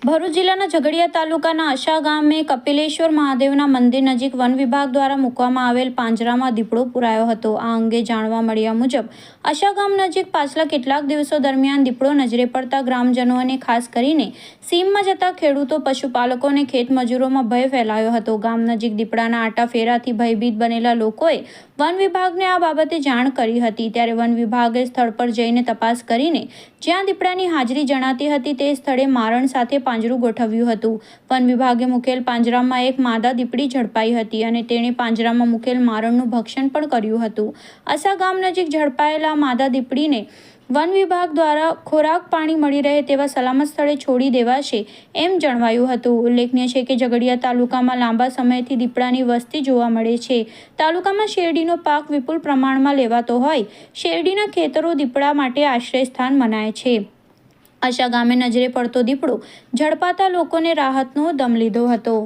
ભરૂચ જિલ્લાના ઝઘડિયા તાલુકાના અશા ગામે કપિલેશ્વર મહાદેવના મંદિર નજીક વન વિભાગ દ્વારા મૂકવામાં આવેલ પાંજરામાં દીપડો પુરાયો હતો। આ અંગે જાણવા મળ્યા મુજબ અશા ગામ નજીક પાછલા કેટલાક દિવસો દરમિયાન દીપડો નજરે પડતા ગ્રામજનોને ખાસ કરીને સીમમાં જતા ખેડૂતો, પશુપાલકો અને ખેતમજૂરોમાં ભય ફેલાયો હતો। ગામ નજીક દીપડાના આટા ફેરાથી ભયભીત બનેલા લોકોએ વન વિભાગને આ બાબતે જાણ કરી હતી। ત્યારે વન વિભાગે સ્થળ પર જઈને તપાસ કરીને જ્યાં દીપડાની હાજરી જણાતી હતી તે સ્થળે મારણ સાથે પાંજરું ગોઠવ્યું હતું। વન વિભાગે મુકેલ પાંજરામાં એક માદા દીપડી ઝડપાઈ હતી અને તેણે પાંજરામાં મુકેલ મારણનું ભક્ષણ પણ કર્યું હતું। અશા ગામ નજીક ઝડપાયેલા માદા દીપડીને વન વિભાગ દ્વારા ખોરાક પાણી મળી રહે તેવા સલામત સ્થળે છોડી દેવાશે એમ જણાવાયું હતું। ઉલ્લેખનીય છે કે ઝઘડિયા તાલુકામાં લાંબા સમયથી દીપડાની વસ્તી જોવા મળે છે। તાલુકામાં શેરડીનો પાક વિપુલ પ્રમાણમાં લેવાતો હોય શેરડીના ખેતરો દીપડા માટે આશ્રય સ્થાન મનાય છે। અશા ગામે નજરે પડતો દીપડો ઝડપાતા લોકોને રાહતનો દમ લીધો હતો।